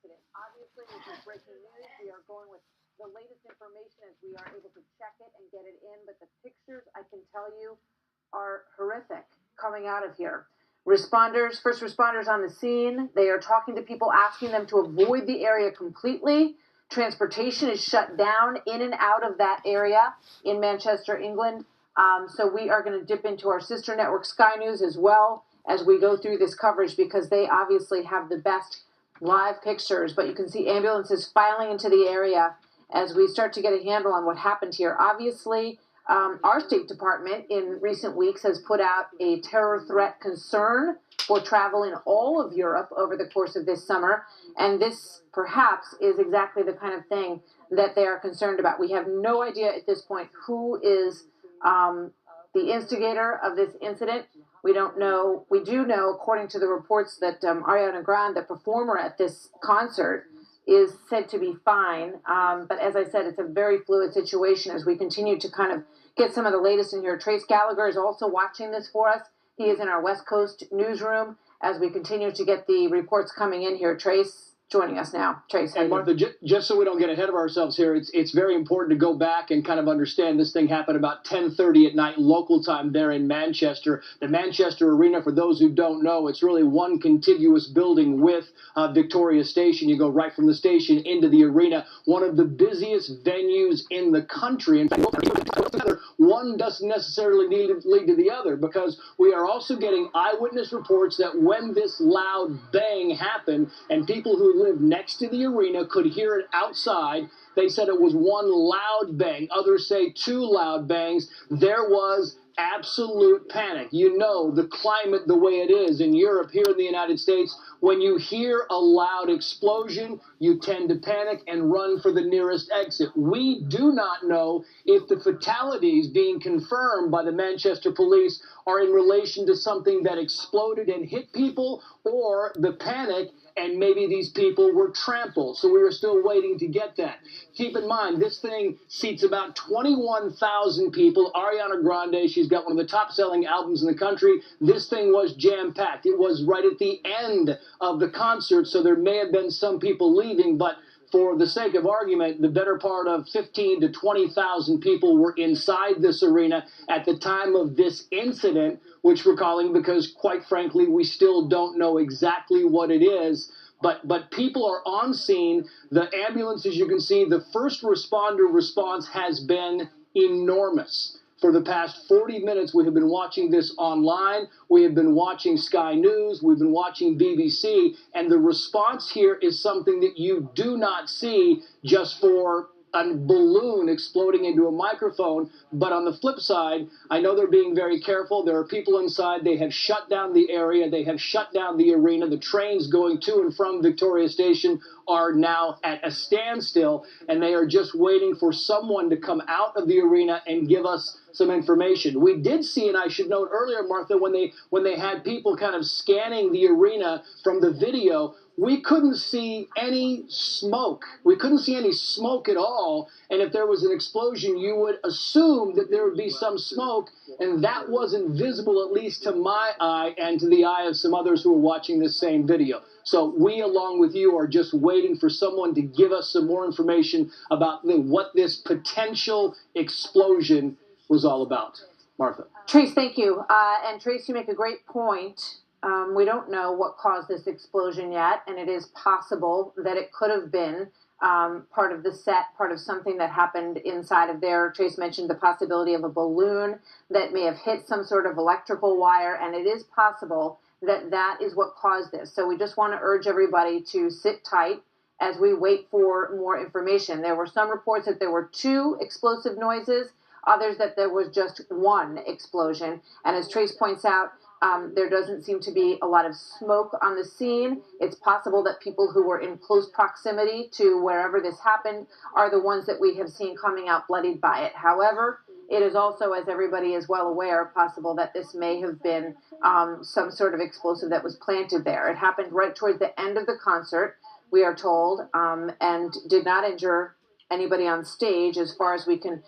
incident. Obviously, this is breaking news. We are going with the latest information as we are able to check it and get it in. But the pictures, I can tell you, are horrific coming out of here. First responders on the scene, they are talking to people, asking them to avoid the area completely. Transportation is shut down in and out of that area in Manchester, England. So we are going to dip into our sister network, Sky News, as well as we go through this coverage, because they obviously have the best live pictures. But you can see ambulances filing into the area as we start to get a handle on what happened here. Obviously, our State Department in recent weeks has put out a terror threat concern for travel in all of Europe over the course of this summer. And this perhaps is exactly the kind of thing that they are concerned about. We have no idea at this point who is the instigator of this incident. We don't know. We do know, according to the reports, that Ariana Grande, the performer at this concert, is said to be fine. But as I said, it's a very fluid situation as we continue to kind of get some of the latest in here. Trace Gallagher is also watching this for us. He is in our West Coast newsroom as we continue to get the reports coming in here. Trace, joining us now. Trace. And Martha, just so we don't get ahead of ourselves here, it's very important to go back and kind of understand this thing happened about 10:30 at night local time there in Manchester. The Manchester Arena, for those who don't know, it's really one contiguous building with Victoria Station. You go right from the station into the arena, one of the busiest venues in the country. In fact, one doesn't necessarily need to lead to the other, because we are also getting eyewitness reports that when this loud bang happened and people who lived next to the arena could hear it outside, they said it was one loud bang. Others say two loud bangs. There was absolute panic. You know the climate the way it is in Europe, here in the United States. When you hear a loud explosion, you tend to panic and run for the nearest exit. We do not know if the fatalities being confirmed by the Manchester police are in relation to something that exploded and hit people, or the panic and maybe these people were trampled. So we are still waiting to get that. Keep in mind, this thing seats about 21,000 people. Ariana Grande, she's got one of the top-selling albums in the country. This thing was jam-packed. It was right at the end of the concert, so there may have been some people leaving, but for the sake of argument, the better part of 15 to 20,000 people were inside this arena at the time of this incident, which we're calling because, quite frankly, we still don't know exactly what it is. But people are on scene. The ambulance, as you can see, the first responder response has been enormous. For the past 40 minutes, we have been watching this online. We have been watching Sky News. We've been watching BBC. And the response here is something that you do not see just for a balloon exploding into a microphone. But on the flip side, I know they're being very careful. There are people inside. They have shut down the area. They have shut down the arena. The trains going to and from Victoria Station are now at a standstill, and they are just waiting for someone to come out of the arena and give us some information. We did see, and I should note earlier, Martha, when they had people kind of scanning the arena from the video, we couldn't see any smoke. We couldn't see any smoke at all. And if there was an explosion, you would assume that there would be some smoke, and that wasn't visible, at least to my eye and to the eye of some others who were watching this same video. So we, along with you, are just waiting for someone to give us some more information about what this potential explosion was all about. Martha. Trace, thank you. And Trace, you make a great point. We don't know what caused this explosion yet, and it is possible that it could have been part of the set, part of something that happened inside of there. Trace mentioned the possibility of a balloon that may have hit some sort of electrical wire, and it is possible that that is what caused this. So we just want to urge everybody to sit tight as we wait for more information. There were some reports that there were 2 explosive noises, others that there was just 1 explosion. And as Trace points out, there doesn't seem to be a lot of smoke on the scene. It's possible that people who were in close proximity to wherever this happened are the ones that we have seen coming out bloodied by it. However, it is also, as everybody is well aware, possible that this may have been some sort of explosive that was planted there. It happened right towards the end of the concert, we are told, and did not injure anybody on stage as far as we can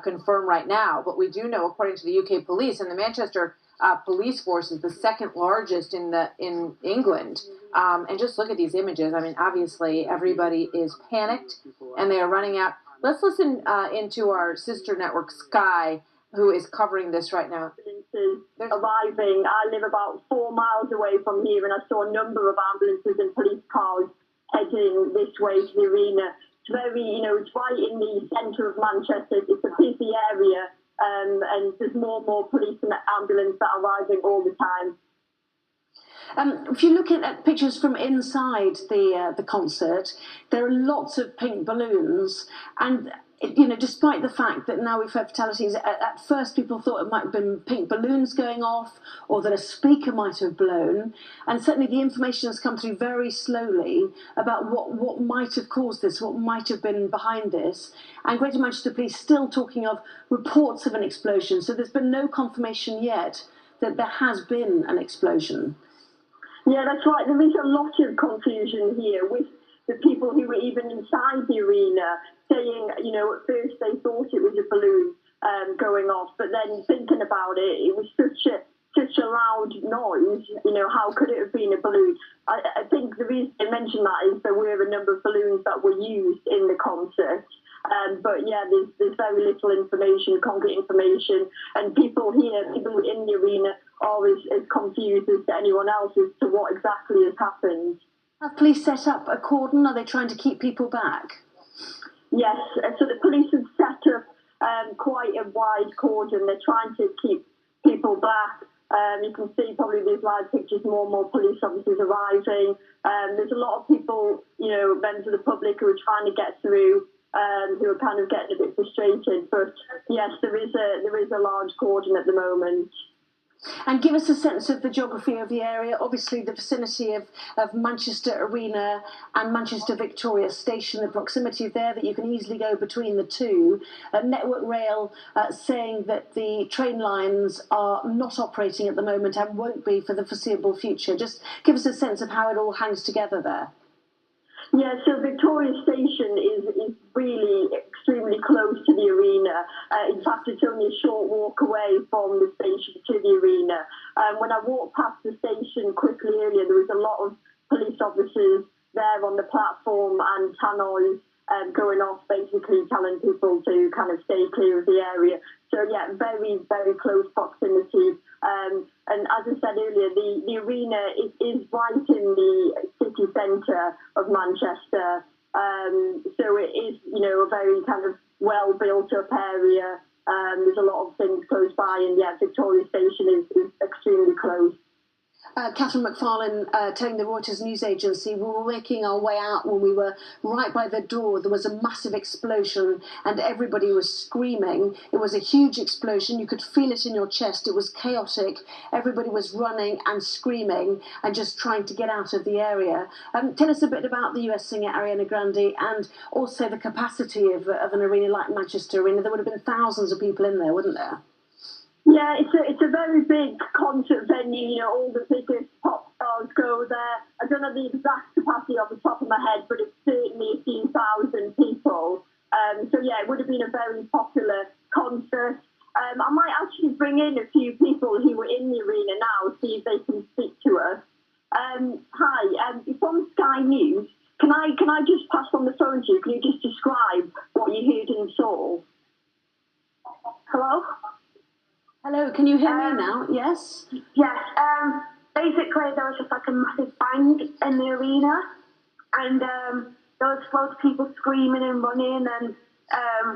confirm right now. But we do know, according to the UK police and the Manchester police force is the second largest in England. And just look at these images. I mean, obviously everybody is panicked and they are running out. Let's listen into our sister network, Sky, who is covering this right now. Arriving. I live about 4 miles away from here, and I saw a number of ambulances and police cars heading this way to the arena. It's very, it's right in the centre of Manchester. It's a busy area, and there's more and more police and ambulance that are arriving all the time. If you look at pictures from inside the concert, there are lots of pink balloons, and despite the fact that now we've had fatalities, at first people thought it might have been pink balloons going off, or that a speaker might have blown, and certainly the information has come through very slowly about what might have caused this, what might have been behind this. And Greater Manchester Police still talking of reports of an explosion, so there's been no confirmation yet that there has been an explosion. Yeah, that's right. There is a lot of confusion here with the people who were even inside the arena saying, at first they thought it was a balloon going off, but then thinking about it, it was such a loud noise. How could it have been a balloon? I think the reason I mentioned that is there were a number of balloons that were used in the concert. But yeah, there's very little information, concrete information, and people in the arena are as confused as anyone else as to what exactly has happened. Have police set up a cordon? Are they trying to keep people back? Yes, so the police have set up quite a wide cordon. They're trying to keep people back. You can see probably these live pictures, more and more police officers arriving. There's a lot of people, members of the public who are trying to get through, who are kind of getting a bit frustrated. But yes, there is a large cordon at the moment. And give us a sense of the geography of the area. Obviously, the vicinity of Manchester Arena and Manchester Victoria Station, the proximity there that you can easily go between the two. Network Rail saying that the train lines are not operating at the moment and won't be for the foreseeable future. Just give us a sense of how it all hangs together there. Yeah, so Victoria Station is really extremely close to the arena. In fact, it's only a short walk away from the station to the arena. When I walked past the station quickly earlier, there was a lot of police officers there on the platform and tannoys going off, basically telling people to kind of stay clear of the area. So yeah, very, very close proximity. And as I said earlier, the arena is right in the city centre of Manchester. So it is, a very kind of well built up area. There's a lot of things close by, and yeah, Victoria Station is extremely close. Catherine McFarlane telling the Reuters news agency, we were making our way out when we were right by the door. There was a massive explosion and everybody was screaming. It was a huge explosion. You could feel it in your chest. It was chaotic. Everybody was running and screaming and just trying to get out of the area. Tell us a bit about the US singer Ariana Grande and also the capacity of an arena like Manchester Arena. There would have been thousands of people in there, wouldn't there? Yeah, it's a very big concert venue. All the biggest pop stars go there. I don't know the exact capacity off the top of my head, but it's certainly a few thousand people. So yeah, it would have been a very popular concert. I might actually bring in a few people who were in the arena now, see if they can speak to us. Hi, you're from Sky News. Can I just pass on the phone to you? Can you just describe what you heard and saw? Hello? Hello, can you hear me now? Yes? Yes. Basically, there was just like a massive bang in the arena, and there was loads of people screaming and running, and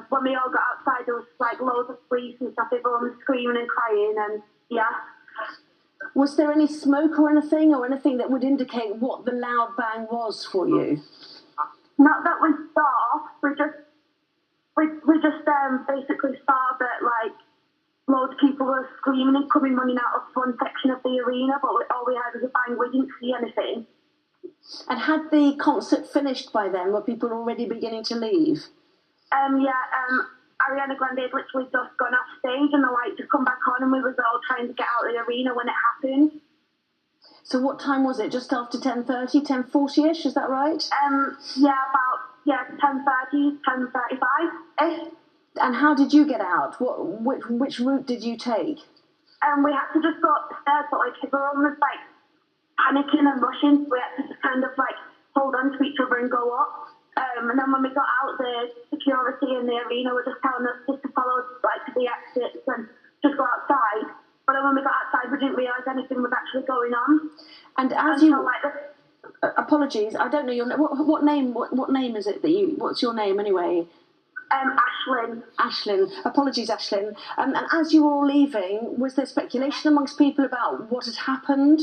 when we all got outside, there was like loads of police and stuff. Everyone was screaming and crying, and yeah. Was there any smoke or anything that would indicate what the loud bang was for you? Not that we saw. We just basically saw that like loads of people were screaming and coming running out of one section of the arena, but all we had was a bang. We didn't see anything. And had the concert finished by then? Were people already beginning to leave? Ariana Grande had literally just gone off stage and the lights had come back on, and we was all trying to get out of the arena when it happened. So what time was it? Just after 10:30, 10:40ish, is that right? 10:30, 10:35ish. And how did you get out? Which route did you take? And we had to just go upstairs, but like everyone was like panicking and rushing, so we had to just kind of like hold on to each other and go up. And then when we got out, the security in the arena were just telling us just to follow like to the exits and just go outside. But then when we got outside, we didn't realise anything was actually going on. And as Until, you, like, apologies, I don't know your name. What name? What name is it that you? What's your name anyway? Ashlyn. Ashlyn. Apologies, Ashlyn. And as you were all leaving, was there speculation amongst people about what had happened?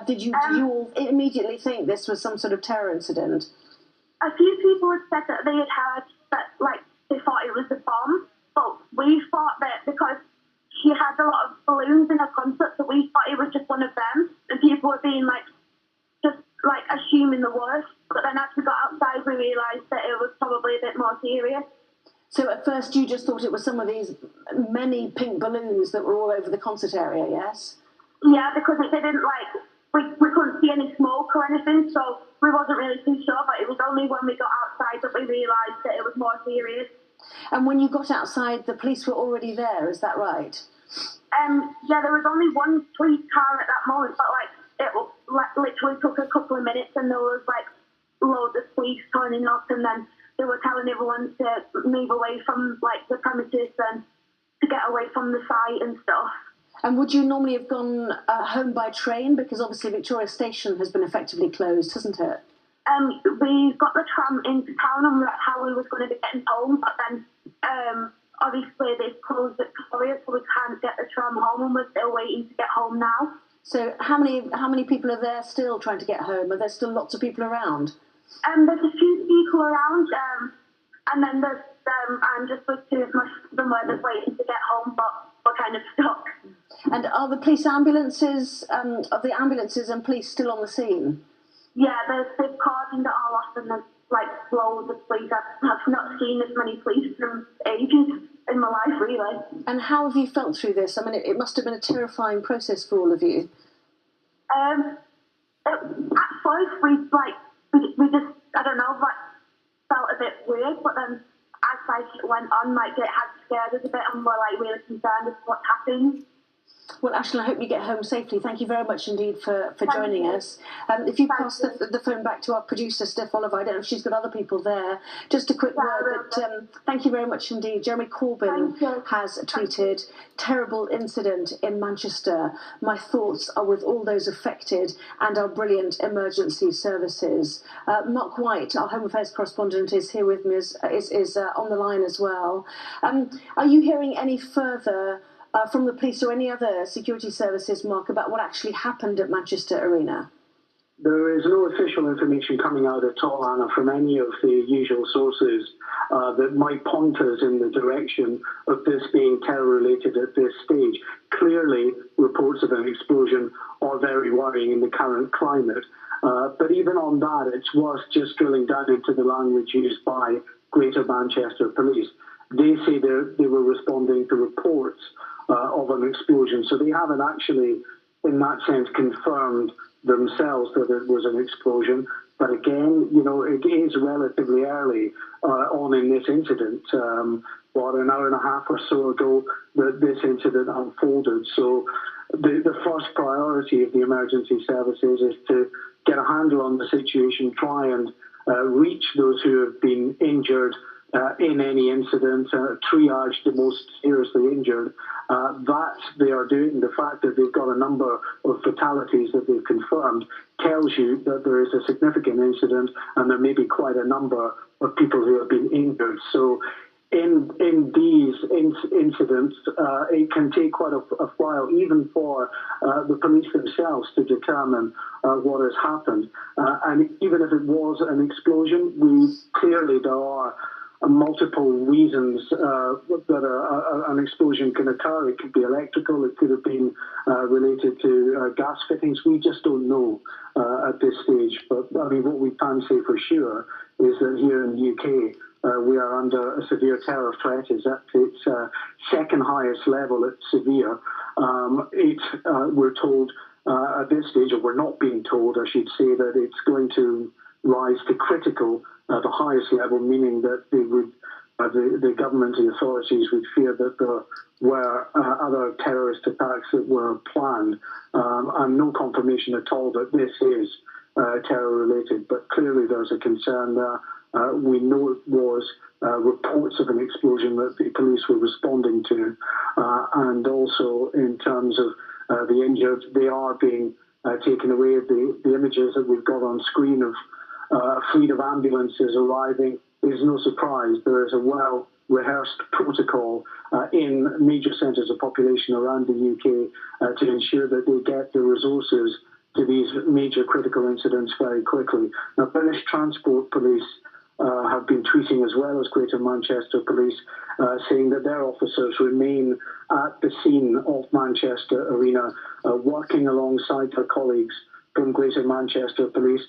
Did you all immediately think this was some sort of terror incident? A few people had said that they had heard that, like, they thought it was a bomb, but we thought that because she had a lot of balloons in her concert, so we thought it was just one of them, and people were being, like, just, like, assuming the worst. But then as we got outside, we realised that it was probably a bit more serious. So at first you just thought it was some of these many pink balloons that were all over the concert area, yes? Yeah, because it didn't, like, we couldn't see any smoke or anything, so we wasn't really too sure, but it was only when we got outside that we realised that it was more serious. And when you got outside, the police were already there, is that right? Yeah, there was only one police car at that moment, but, like, it literally took a couple of minutes, and there was, like, loads of police turning up, and then they were telling everyone to move away from, like, the premises and to get away from the site and stuff. And would you normally have gone home by train? Because obviously Victoria Station has been effectively closed, hasn't it? We got the tram into town and that's how we was going to be getting home, but then obviously they've closed Victoria, so we can't get the tram home, and we're still waiting to get home now. So how many people are there still trying to get home? Are there still lots of people around? There's a few people around, and then there's I'm just with two of my somewhere that's waiting to get home, but we're kind of stuck. And are the police ambulances, are the ambulances and police still on the scene? Yeah, they've cordoned it all off, and there's like loads of police. I've not seen as many police in ages in my life, really. And how have you felt through this? I mean, it must have been a terrifying process for all of you. At first, we just, I don't know, like, felt a bit weird, but then as like it went on, like, it had scared us a bit, and we're like really concerned as to what's happened. Well, Ashlyn, I hope you get home safely. Thank you very much indeed for joining us. If you pass the phone back to our producer, Steph Oliver, I don't know if she's got other people there. Just a quick word that thank you very much indeed. Jeremy Corbyn has tweeted, "Terrible incident in Manchester. My thoughts are with all those affected and our brilliant emergency services." Mark White, our Home Affairs correspondent, is here with me, is on the line as well. Are you hearing any further from the police or any other security services, Mark, about what actually happened at Manchester Arena? There is no official information coming out at all, Anna, from any of the usual sources that might point us in the direction of this being terror-related at this stage. Clearly, reports of an explosion are very worrying in the current climate. But even on that, it's worth just drilling down into the language used by Greater Manchester Police. They say they were responding to reports of an explosion, so they haven't actually, in that sense, confirmed themselves that it was an explosion. But again, you know, it is relatively early on in this incident. An hour and a half or so ago, that this incident unfolded. So the first priority of the emergency services is to get a handle on the situation, try and reach those who have been injured in any incident, triage the most seriously injured. That they are doing. The fact that they've got a number of fatalities that they've confirmed tells you that there is a significant incident, and there may be quite a number of people who have been injured. So in these incidents, it can take quite a while, even for the police themselves, to determine what has happened. And even if it was an explosion, there are multiple reasons that an explosion can occur. It could be electrical, it could have been related to gas fittings. We just don't know at this stage. But I mean, what we can say for sure is that here in the UK, we are under a severe terror threat. Is at its second highest level at severe. We're told at this stage, or we're not being told, I should say, that it's going to rise to critical at the highest level, meaning that they would, the government and authorities would fear that there were other terrorist attacks that were planned, and no confirmation at all that this is terror-related. But clearly there's a concern there. We know it was reports of an explosion that the police were responding to, and also in terms of the injured, they are being taken away. The images that we've got on screen of a fleet of ambulances arriving is no surprise. There is a well-rehearsed protocol in major centres of population around the UK to ensure that they get the resources to these major critical incidents very quickly. Now, British Transport Police have been tweeting, as well as Greater Manchester Police, saying that their officers remain at the scene of Manchester Arena, working alongside their colleagues from Greater Manchester Police